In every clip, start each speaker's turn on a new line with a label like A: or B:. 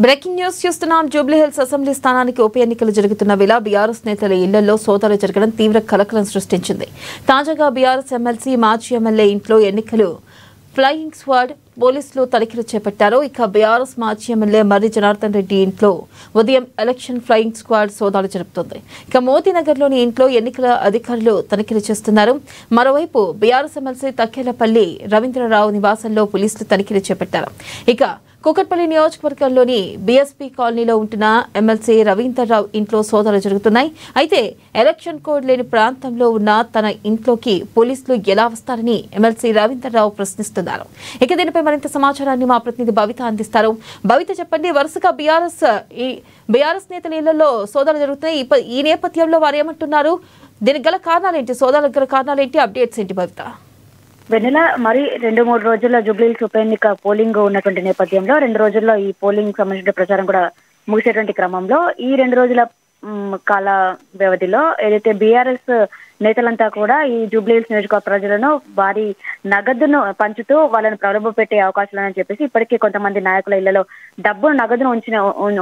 A: Breaking news చూస్తున్నాం. Jubilee Hills assembly స్థానానికి ఉప ఎన్నికలు జరుగుతున్న వేళ బీఆర్ఎస్ నేతల ఇళ్లలో సోదాలు జరగడం తీవ్ర కలకలం సృష్టించింది. తాజాగా బీఆర్ఎస్ ఎమ్మెల్సీ మాజీ ఎమ్మెల్యే ఇంట్లో ఎన్నికలు ఫ్లయింగ్ స్క్వాడ్ పోలీసులు తనిఖీలు చేపట్టారు. ఇక బీఆర్ఎస్ మాజీ ఎమ్మెల్యే మర్రి జనార్దన్ రెడ్డి ఇంట్లో ఉదయం ఎలక్షన్ ఫ్లయింగ్ స్క్వాడ్ సోదాలు జరుపుతోంది. ఇక మోతీనగర్లోని ఇంట్లో ఎన్నికల అధికారులు తనిఖీలు చేస్తున్నారు. మరోవైపు బీఆర్ఎస్ ఎమ్మెల్సీ తక్కేలపల్లి రవీంద్రరావు నివాసంలో పోలీసులు తనిఖీలు చేపట్టారు. ఇక కూకట్పల్లి నియోజకవర్గంలోని బీఎస్పీ కాలనీలో ఉంటున్న ఎమ్మెల్సీ రవీంద్రరావు ఇంట్లో సోదాలు జరుగుతున్నాయి. అయితే ఎలక్షన్ కోడ్ లేని ప్రాంతంలో ఉన్న తన ఇంట్లోకి పోలీసులు ఎలా వస్తారని ఎమ్మెల్సీ రవీంద్రరావు ప్రశ్నిస్తున్నారు. ఇక దీనిపై మరింత సమాచారాన్ని మా ప్రతినిధి భవిత అందిస్తారు. భవిత, చెప్పండి, వరుసగా బీఆర్ఎస్ నేతల ఇళ్లలో సోదాలు జరుగుతున్నాయి. ఈ నేపథ్యంలో వారు ఏమంటున్నారు? దీనికి గల కారణాలేంటి? సోదాలకు గల కారణాలేంటి? అప్డేట్స్ ఏంటి భవిత?
B: వెన్నెల, మరి 2-3 రోజుల్లో జూబ్లీహిల్స్ ఉప ఎన్నిక పోలింగ్ ఉన్నటువంటి నేపథ్యంలో 2 రోజుల్లో ఈ పోలింగ్ సంబంధించిన ప్రచారం కూడా ముగిసేటువంటి క్రమంలో ఈ 2 రోజుల కాల వ్యవధిలో ఏదైతే బీఆర్ఎస్ నేతలంతా కూడా ఈ జూబ్లీహిల్స్ నియోజకవర్గ ప్రజలను భారీ నగదును పంచుతూ వాళ్ళని ప్రలోభ పెట్టే అవకాశాలని చెప్పేసి ఇప్పటికే కొంతమంది నాయకుల ఇళ్లలో నగదును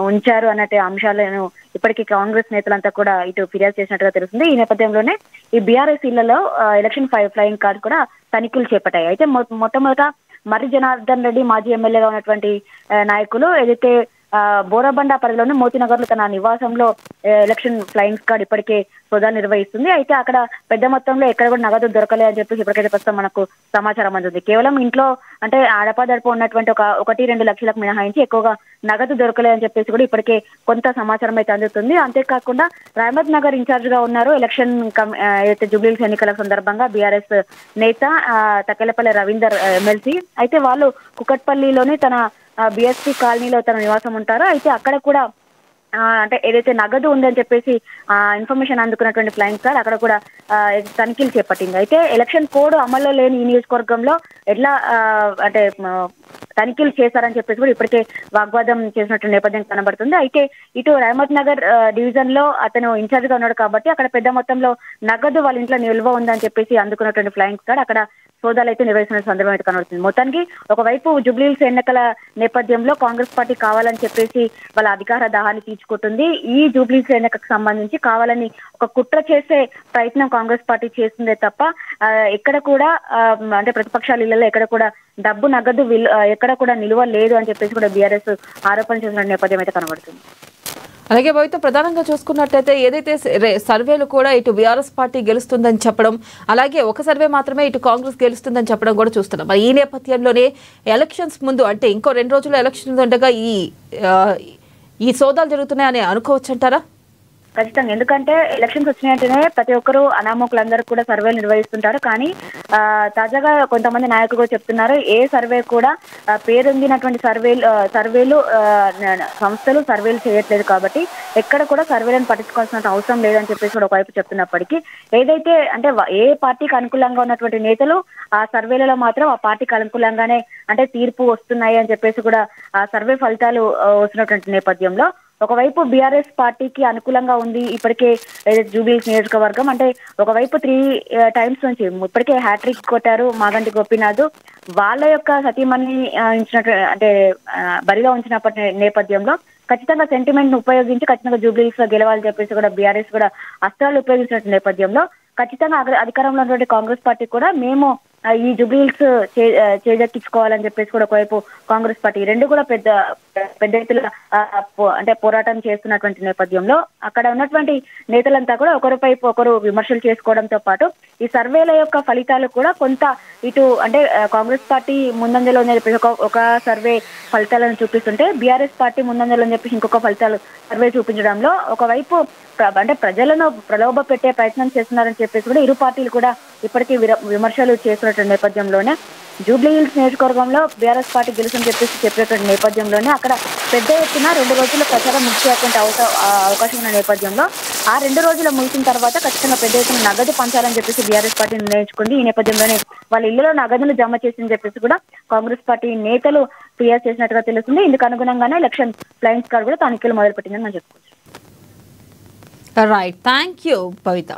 B: ఉంచారు అన్నట్టు అంశాలను ఇప్పటికీ కాంగ్రెస్ నేతలంతా కూడా ఇటు ఫిర్యాదు చేసినట్టుగా తెలుస్తుంది. ఈ నేపథ్యంలోనే ఈ బీఆర్ఎస్ ఇళ్లలో ఎలక్షన్ ఫ్లయింగ్ కార్డ్ కూడా తనిఖీలు చేపట్టాయి. అయితే మొట్టమొదట మర్రి జనార్దన్ రెడ్డి మాజీ ఎమ్మెల్యేగా ఉన్నటువంటి నాయకులు ఏదైతే బోరబండ పరిధిలోని మోతీనగర్ లో తన నివాసంలో ఎలక్షన్ ఫ్లయింగ్ స్క్వాడ్ ఇప్పటికే సోదాలు నిర్వహిస్తుంది. అయితే అక్కడ పెద్ద మొత్తంలో ఎక్కడ కూడా నగదు దొరకలే అని చెప్పేసి ఇప్పటికైతే ప్రస్తుతం మనకు సమాచారం అందుతుంది. కేవలం ఇంట్లో అంటే ఆడపాదడప ఉన్నటువంటి 1-2 లక్షలకు మినహాయించి ఎక్కువగా నగదు దొరకలే అని చెప్పేసి కూడా ఇప్పటికే కొంత సమాచారం అయితే అందుతుంది. అంతేకాకుండా రహమత్ నగర్ ఇన్ఛార్జ్ గా ఉన్నారు ఎలక్షన్ ఏదైతే జూబ్లీహిల్స్ ఎన్నికల సందర్భంగా బీఆర్ఎస్ నేత తక్కేలపల్లి రవీందర్ ఎమ్మెల్సీ. అయితే వాళ్ళు కుకట్పల్లిలోని తన బీఎస్పీ కాలనీలో తన నివాసం ఉంటారు. అయితే అక్కడ కూడా అంటే ఏదైతే నగదు ఉందని చెప్పేసి ఇన్ఫర్మేషన్ అందుకున్నటువంటి ఫ్లయింగ్ స్క్వాడ్ అక్కడ కూడా తనిఖీలు చేపట్టింది. అయితే ఎలక్షన్ కోడ్ అమల్లో లేని ఈ నియోజకవర్గంలో ఎట్లా అంటే తనిఖీలు చేశారని చెప్పేసి కూడా ఇప్పటికే వాగ్వాదం చేసినట్టు నేపథ్యం కనబడుతుంది. అయితే ఇటు రహమత్ నగర్ డివిజన్ లో అతను ఇన్ఛార్జ్ గా ఉన్నాడు కాబట్టి అక్కడ పెద్ద మొత్తంలో నగదు వాళ్ళ ఇంట్లో నిల్వ ఉందని చెప్పేసి అందుకున్నటువంటి ఫ్లయింగ్ స్క్వాడ్ అక్కడ సోదాలు అయితే నిర్వహిస్తున్న సందర్భం అయితే కనబడుతుంది. మొత్తానికి ఒకవైపు జూబ్లీహిల్స్ ఎన్నికల నేపథ్యంలో కాంగ్రెస్ పార్టీ కావాలని చెప్పేసి వాళ్ళ అధికార దాహాన్ని తీర్చుకుంటుంది. ఈ జూబ్లీహిల్స్ ఎన్నికకు సంబంధించి కావాలని ఒక కుట్ర చేసే ప్రయత్నం కాంగ్రెస్ పార్టీ చేస్తుందే తప్ప ఎక్కడ కూడా అంటే ప్రతిపక్షాల ఇళ్లలో ఎక్కడ కూడా నగదు ఎక్కడ కూడా నిలువ లేదు అని చెప్పేసి కూడా బీఆర్ఎస్ ఆరోపణ చేసిన నేపథ్యం అయితే కనబడుతుంది.
A: అలాగే భవిత, ప్రధానంగా చూసుకున్నట్లయితే ఏదైతే సర్వేలు కూడా ఇటు బీఆర్ఎస్ పార్టీ గెలుస్తుందని చెప్పడం, అలాగే ఒక సర్వే మాత్రమే ఇటు కాంగ్రెస్ గెలుస్తుందని చెప్పడం కూడా చూస్తున్నాం. మరి ఈ నేపథ్యంలోనే ఎలక్షన్స్ ముందు అంటే ఇంకో 2 రోజుల్లో ఎలక్షన్ ఉండగా ఈ సోదాలు జరుగుతున్నాయని అనుకోవచ్చు అంటారా?
B: ఖచ్చితంగా, ఎందుకంటే ఎలక్షన్స్ వచ్చినట్టునే ప్రతి ఒక్కరు అనామకులందరూ కూడా సర్వేలు నిర్వహిస్తుంటారు. కానీ తాజాగా కొంతమంది నాయకులు చెప్తున్నారు ఏ సర్వే కూడా పేరొందినటువంటి సర్వేలు సంస్థలు సర్వేలు చేయట్లేదు కాబట్టి ఎక్కడ కూడా సర్వేలను పట్టించుకోవాల్సిన అవసరం లేదని చెప్పేసి కూడా ఒకవైపు చెప్తున్నప్పటికీ ఏదైతే అంటే ఏ పార్టీకి అనుకూలంగా ఉన్నటువంటి నేతలు ఆ సర్వేలలో మాత్రం ఆ పార్టీకి అనుకూలంగానే అంటే తీర్పు వస్తున్నాయి అని చెప్పేసి కూడా ఆ సర్వే ఫలితాలు వస్తున్నటువంటి నేపథ్యంలో ఒకవైపు బీఆర్ఎస్ పార్టీకి అనుకూలంగా ఉంది. ఇప్పటికే జూబ్లీహిల్స్ నియోజకవర్గం అంటే ఒకవైపు 3 times నుంచి ఇప్పటికే హ్యాట్రిక్ కొట్టారు మాగంటి గోపీనాథ్. వాళ్ళ యొక్క సతీమణి అంటే బరిలో ఉంచినప్పటి నేపథ్యంలో ఖచ్చితంగా సెంటిమెంట్ ను ఉపయోగించి ఖచ్చితంగా జూబ్లీహిల్స్ లో గెలవాలని చెప్పేసి కూడా బీఆర్ఎస్ కూడా అస్త్రాలు ఉపయోగించిన నేపథ్యంలో ఖచ్చితంగా అధికారంలో ఉన్నటువంటి కాంగ్రెస్ పార్టీ కూడా మేము ఈ జూబ్లీహిల్స్ చేజెక్కించుకోవాలని చెప్పేసి కూడా ఒకవైపు కాంగ్రెస్ పార్టీ రెండు కూడా పెద్ద ఎత్తున అంటే పోరాటం చేస్తున్నటువంటి నేపథ్యంలో అక్కడ ఉన్నటువంటి నేతలంతా కూడా ఒకరిపై ఒకరు విమర్శలు చేసుకోవడంతో పాటు ఈ సర్వేల యొక్క ఫలితాలు కూడా కొంత ఇటు అంటే కాంగ్రెస్ పార్టీ ముందంజలో ఉందని చెప్పేసి ఒక సర్వే ఫలితాలను చూపిస్తుంటే బీఆర్ఎస్ పార్టీ ముందంజలో అని చెప్పేసి ఇంకొక ఫలితాలు సర్వే చూపించడంలో ఒకవైపు అంటే ప్రజలను ప్రలోభ పెట్టే ప్రయత్నం చేస్తున్నారని చెప్పేసి కూడా ఇరు పార్టీలు కూడా ఇప్పటికీ విమర్శలు చేస్తున్నటువంటి నేపథ్యంలోనే జూబ్లీహిల్స్ నియోజకవర్గంలో బీఆర్ఎస్ పార్టీ గెలుసని చెప్పేటువంటి నేపథ్యంలోనే అక్కడ పెద్ద ఎత్తున 2 రోజుల ప్రచారం ముగిసేటువంటి అవకాశం ఉన్న నేపథ్యంలో ఆ 2 రోజులు ముగిసిన తర్వాత ఖచ్చితంగా పెద్ద ఎత్తున నగదు పంచాలని చెప్పేసి బీఆర్ఎస్ పార్టీ నిర్ణయించుకుంది. ఈ నేపథ్యంలోనే వాళ్ళ ఇళ్లలో నగదును జమ చేసిందని చెప్పేసి కూడా కాంగ్రెస్ పార్టీ నేతలు ఫిర్యాదు చేసినట్టుగా తెలుస్తుంది. ఇందుకు అనుగుణంగానే ఎలక్షన్ ఫ్లయింగ్ స్క్వాడ్ కూడా తనిఖీలు మొదలుపెట్టిందని మనం చెప్పుకోవచ్చు.
A: Right, thank you Bhavita.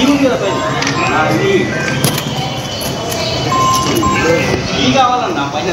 C: Ini కావాలన్నా పైన